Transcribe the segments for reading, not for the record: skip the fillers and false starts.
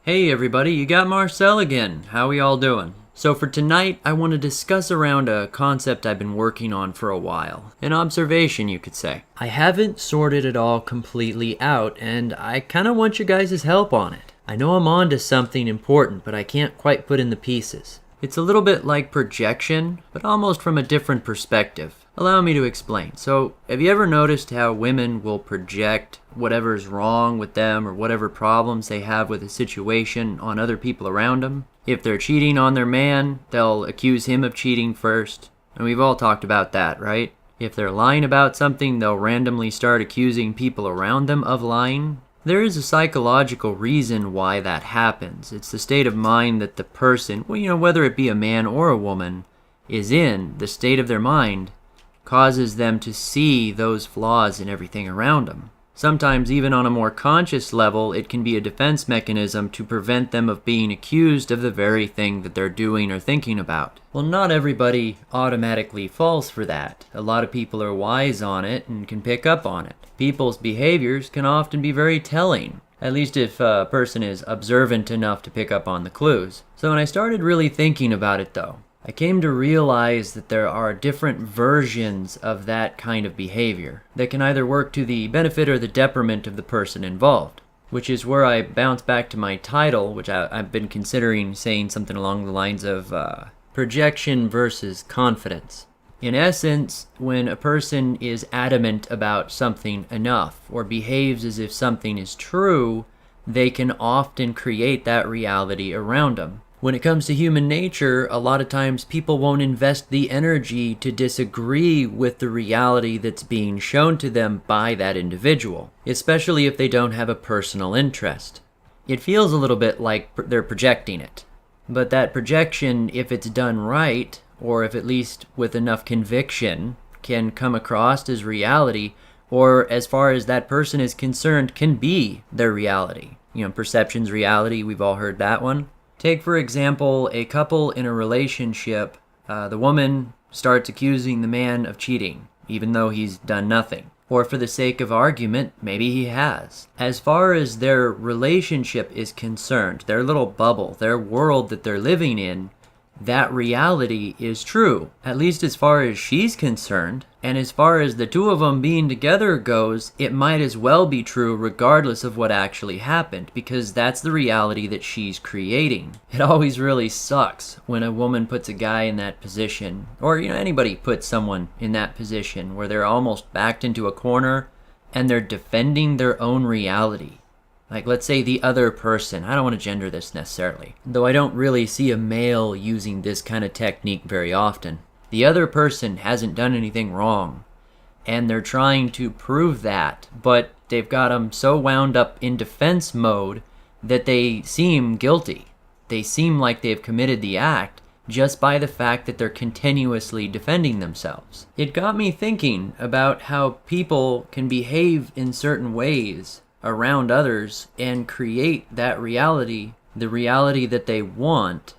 Hey everybody, you got Marcel again. How we all doing? So for tonight, I want to discuss around a concept I've been working on for a while. An observation, you could say. I haven't sorted it all completely out, and I kind of want you guys' help on it. I know I'm on to something important, but I can't quite put in the pieces. It's a little bit like projection, but almost from a different perspective. Allow me to explain. So, have you ever noticed how women will project whatever's wrong with them or whatever problems they have with a situation on other people around them? If they're cheating on their man, they'll accuse him of cheating first. And we've all talked about that, right? If they're lying about something, they'll randomly start accusing people around them of lying. There is a psychological reason why that happens. It's the state of mind that the person, whether it be a man or a woman, is in. The state of their mind causes them to see those flaws in everything around them. Sometimes, even on a more conscious level, it can be a defense mechanism to prevent them of being accused of the very thing that they're doing or thinking about. Well, not everybody automatically falls for that. A lot of people are wise on it and can pick up on it. People's behaviors can often be very telling, at least if a person is observant enough to pick up on the clues. So when I started really thinking about it though, I came to realize that there are different versions of that kind of behavior that can either work to the benefit or the detriment of the person involved, which is where I bounce back to my title, which I've been considering saying something along the lines of projection versus confidence. In essence, when a person is adamant about something enough or behaves as if something is true, they can often create that reality around them. When it comes to human nature, a lot of times people won't invest the energy to disagree with the reality that's being shown to them by that individual, especially if they don't have a personal interest. It feels a little bit like they're projecting it. But that projection, if it's done right, or if at least with enough conviction, can come across as reality, or as far as that person is concerned, can be their reality. Perception's reality, we've all heard that one. Take, for example, a couple in a relationship. The woman starts accusing the man of cheating, even though he's done nothing. Or for the sake of argument, maybe he has. As far as their relationship is concerned, their little bubble, their world that they're living in, that reality is true, at least as far as she's concerned. And as far as the two of them being together goes, it might as well be true regardless of what actually happened, because that's the reality that she's creating. It always really sucks when a woman puts a guy in that position, or anybody puts someone in that position where they're almost backed into a corner and they're defending their own reality. Like, let's say the other person, I don't want to gender this necessarily, though I don't really see a male using this kind of technique very often. The other person hasn't done anything wrong, and they're trying to prove that, but they've got them so wound up in defense mode that they seem guilty. They seem like they've committed the act just by the fact that they're continuously defending themselves. It got me thinking about how people can behave in certain ways around others and create that reality, the reality that they want,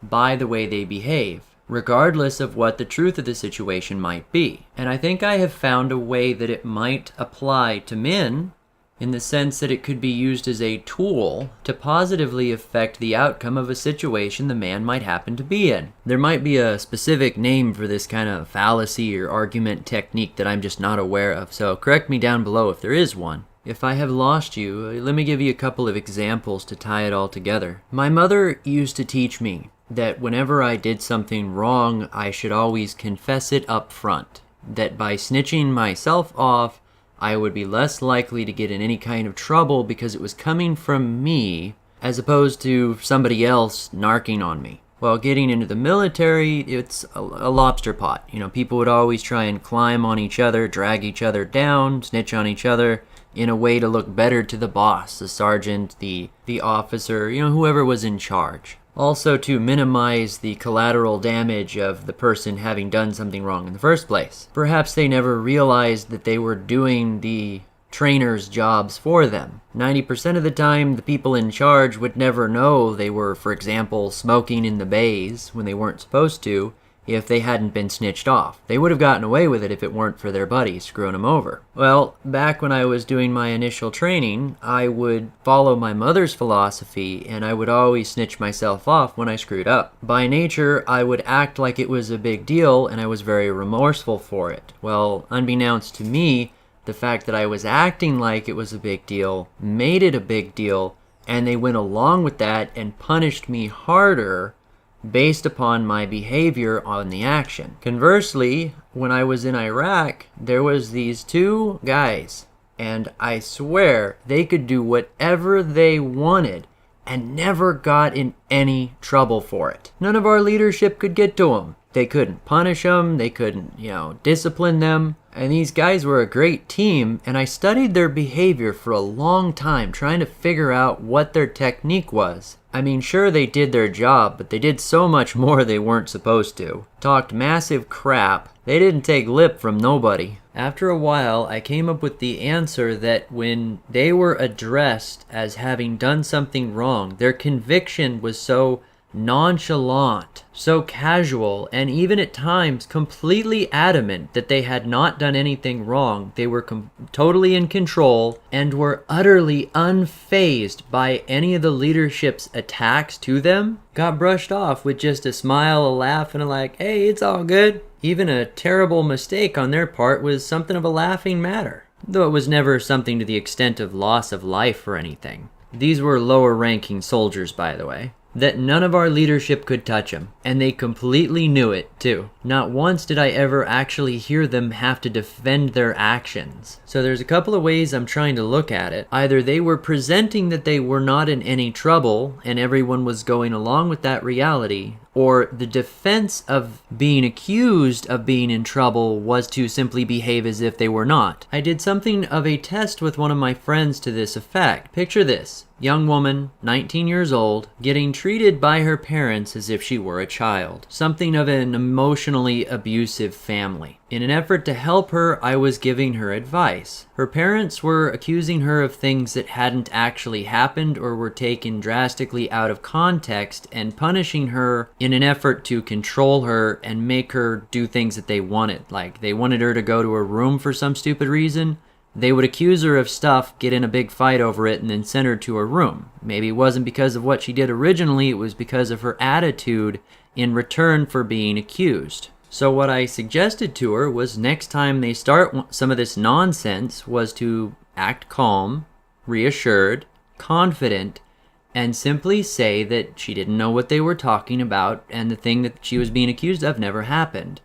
by the way they behave, regardless of what the truth of the situation might be. And I think I have found a way that it might apply to men, in the sense that it could be used as a tool to positively affect the outcome of a situation the man might happen to be in. There might be a specific name for this kind of fallacy or argument technique that I'm just not aware of, so correct me down below if there is one. If I have lost you, let me give you a couple of examples to tie it all together. My mother used to teach me that whenever I did something wrong, I should always confess it up front. That by snitching myself off, I would be less likely to get in any kind of trouble because it was coming from me, as opposed to somebody else narking on me. While getting into the military, it's a lobster pot. People would always try and climb on each other, drag each other down, snitch on each other, in a way to look better to the boss, the sergeant, the officer, whoever was in charge. Also to minimize the collateral damage of the person having done something wrong in the first place. Perhaps they never realized that they were doing the trainers' jobs for them. 90% of the time, the people in charge would never know they were, for example, smoking in the bays when they weren't supposed to, if they hadn't been snitched off. They would have gotten away with it if it weren't for their buddies screwing them over. Well, back when I was doing my initial training, I would follow my mother's philosophy, and I would always snitch myself off when I screwed up. By nature, I would act like it was a big deal, and I was very remorseful for it. Well, unbeknownst to me, the fact that I was acting like it was a big deal made it a big deal, and they went along with that and punished me harder based upon my behavior on the action. Conversely, when I was in Iraq, there was these two guys, and I swear they could do whatever they wanted and never got in any trouble for it. None of our leadership could get to them. They couldn't punish them, they couldn't, discipline them. And these guys were a great team, and I studied their behavior for a long time, trying to figure out what their technique was. I mean, sure, they did their job, but they did so much more they weren't supposed to. Talked massive crap. They didn't take lip from nobody. After a while, I came up with the answer that when they were addressed as having done something wrong, their conviction was so nonchalant, so casual, and even at times completely adamant that they had not done anything wrong. They were totally in control and were utterly unfazed by any of the leadership's attacks to them. Got brushed off with just a smile, a laugh, and hey, it's all good. Even a terrible mistake on their part was something of a laughing matter, though it was never something to the extent of loss of life or anything. These were lower-ranking soldiers, by the way. That none of our leadership could touch them, and they completely knew it, too. Not once did I ever actually hear them have to defend their actions. So there's a couple of ways I'm trying to look at it. Either they were presenting that they were not in any trouble, and everyone was going along with that reality, or the defense of being accused of being in trouble was to simply behave as if they were not. I did something of a test with one of my friends to this effect. Picture this. Young woman, 19 years old, getting treated by her parents as if she were a child. Something of an emotionally abusive family. In an effort to help her, I was giving her advice. Her parents were accusing her of things that hadn't actually happened or were taken drastically out of context and punishing her in an effort to control her and make her do things that they wanted. Like they wanted her to go to her room for some stupid reason. They would accuse her of stuff, get in a big fight over it, and then send her to her room. Maybe it wasn't because of what she did originally, it was because of her attitude in return for being accused. So what I suggested to her was next time they start some of this nonsense was to act calm, reassured, confident, and simply say that she didn't know what they were talking about and the thing that she was being accused of never happened.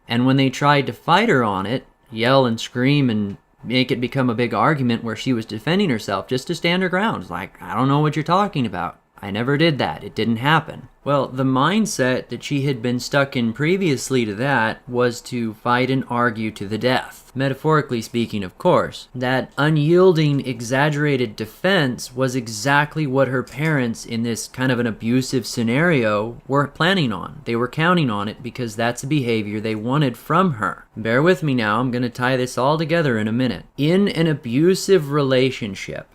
And when they tried to fight her on it, yell and scream and make it become a big argument where she was defending herself just to stand her ground. Like, I don't know what you're talking about. I never did that. It didn't happen. Well, the mindset that she had been stuck in previously to that was to fight and argue to the death. Metaphorically speaking, of course. That unyielding, exaggerated defense was exactly what her parents in this kind of an abusive scenario were planning on. They were counting on it because that's the behavior they wanted from her. Bear with me now, I'm going to tie this all together in a minute. In an abusive relationship,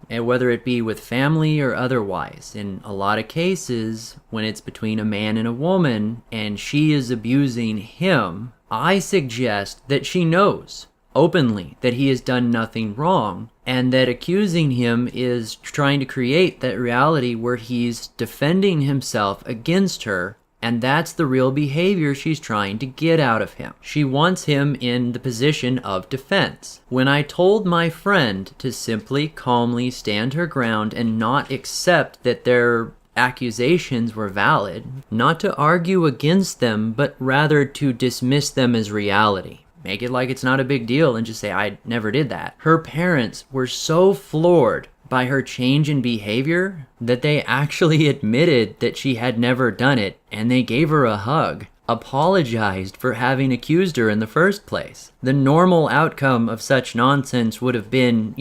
and whether it be with family or otherwise, in a lot of cases, when it's between a man and a woman, and she is abusing him, I suggest that she knows openly that he has done nothing wrong, and that accusing him is trying to create that reality where he's defending himself against her. And that's the real behavior she's trying to get out of him. She wants him in the position of defense. When I told my friend to simply calmly stand her ground and not accept that their accusations were valid, not to argue against them, but rather to dismiss them as reality. Make it like it's not a big deal and just say, I never did that. Her parents were so floored by her change in behavior that they actually admitted that she had never done it, and they gave her a hug, apologized for having accused her in the first place. The normal outcome of such nonsense would have been,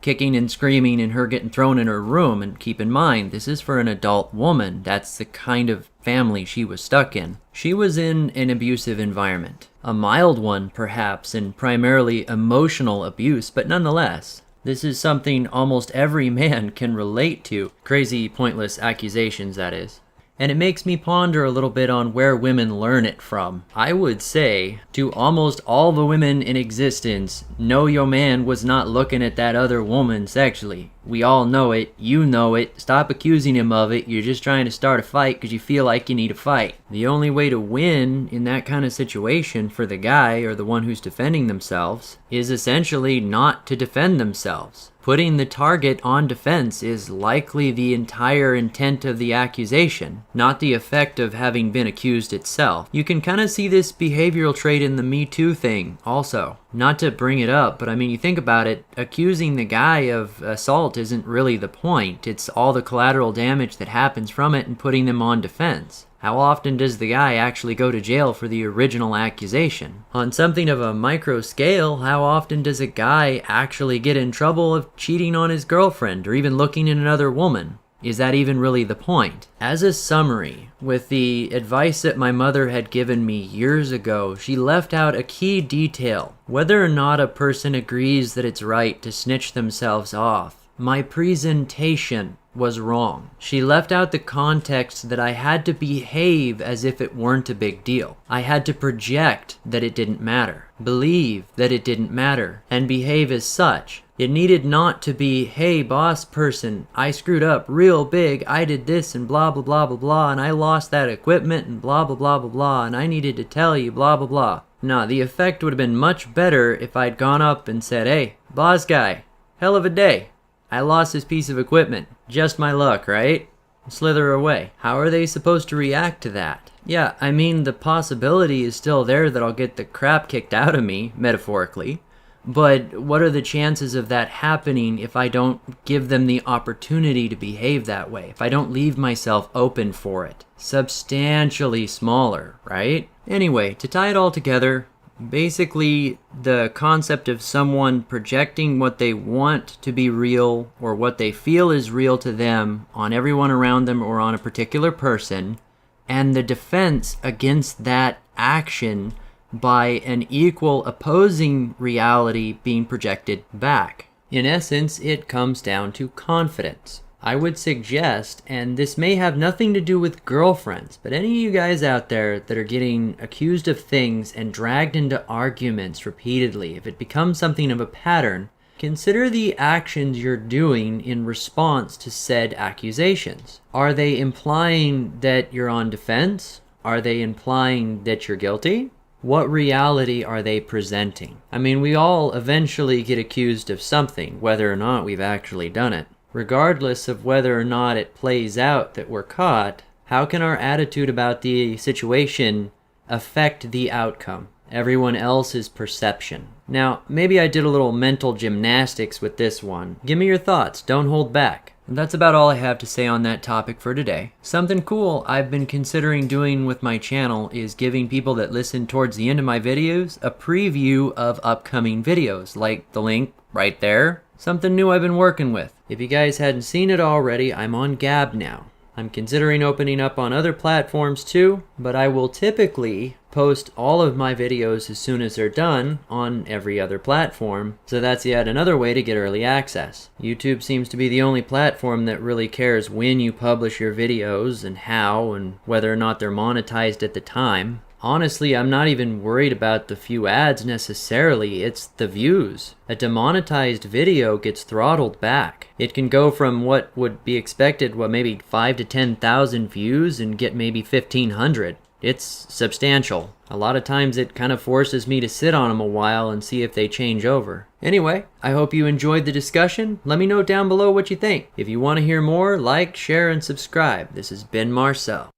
kicking and screaming and her getting thrown in her room. And keep in mind, this is for an adult woman. That's the kind of family she was stuck in. She was in an abusive environment. A mild one, perhaps, and primarily emotional abuse, but nonetheless. This is something almost every man can relate to. Crazy, pointless accusations, that is. And it makes me ponder a little bit on where women learn it from. I would say, to almost all the women in existence, no, your man was not looking at that other woman sexually. We all know it. You know it. Stop accusing him of it. You're just trying to start a fight because you feel like you need a fight. The only way to win in that kind of situation for the guy or the one who's defending themselves is essentially not to defend themselves. Putting the target on defense is likely the entire intent of the accusation, not the effect of having been accused itself. You can kind of see this behavioral trait in the Me Too thing also. Not to bring it up, but I mean, you think about it, accusing the guy of assault isn't really the point. It's all the collateral damage that happens from it and putting them on defense. How often does the guy actually go to jail for the original accusation? On something of a micro scale, how often does a guy actually get in trouble of cheating on his girlfriend or even looking at another woman? Is that even really the point? As a summary, with the advice that my mother had given me years ago, she left out a key detail. Whether or not a person agrees that it's right to snitch themselves off, my presentation was wrong. She left out the context that I had to behave as if it weren't a big deal. I had to project that it didn't matter, believe that it didn't matter, and behave as such. It needed not to be, hey boss person, I screwed up real big, I did this and blah blah blah blah blah, and I lost that equipment and blah blah blah blah blah, and I needed to tell you blah blah blah. Nah, the effect would have been much better if I'd gone up and said, hey, boss guy, hell of a day. I lost this piece of equipment. Just my luck, right? Slither away. How are they supposed to react to that? Yeah, I mean, the possibility is still there that I'll get the crap kicked out of me, metaphorically. But what are the chances of that happening if I don't give them the opportunity to behave that way? If I don't leave myself open for it? Substantially smaller, right? Anyway, to tie it all together, basically, the concept of someone projecting what they want to be real or what they feel is real to them on everyone around them or on a particular person, and the defense against that action by an equal opposing reality being projected back. In essence, it comes down to confidence. I would suggest, and this may have nothing to do with girlfriends, but any of you guys out there that are getting accused of things and dragged into arguments repeatedly, if it becomes something of a pattern, consider the actions you're doing in response to said accusations. Are they implying that you're on defense? Are they implying that you're guilty? What reality are they presenting? I mean, we all eventually get accused of something, whether or not we've actually done it. Regardless of whether or not it plays out that we're caught, how can our attitude about the situation affect the outcome? Everyone else's perception. Now, maybe I did a little mental gymnastics with this one. Give me your thoughts. Don't hold back. And that's about all I have to say on that topic for today. Something cool I've been considering doing with my channel is giving people that listen towards the end of my videos a preview of upcoming videos, like the link right there. Something new I've been working with. If you guys hadn't seen it already, I'm on Gab now. I'm considering opening up on other platforms too, but I will typically post all of my videos as soon as they're done on every other platform, so that's yet another way to get early access. YouTube seems to be the only platform that really cares when you publish your videos and how and whether or not they're monetized at the time. Honestly, I'm not even worried about the few ads necessarily, it's the views. A demonetized video gets throttled back. It can go from what would be expected, maybe 5 to 10,000 views and get maybe 1,500. It's substantial. A lot of times it kind of forces me to sit on them a while and see if they change over. Anyway, I hope you enjoyed the discussion. Let me know down below what you think. If you want to hear more, like, share, and subscribe. This has been Marcel.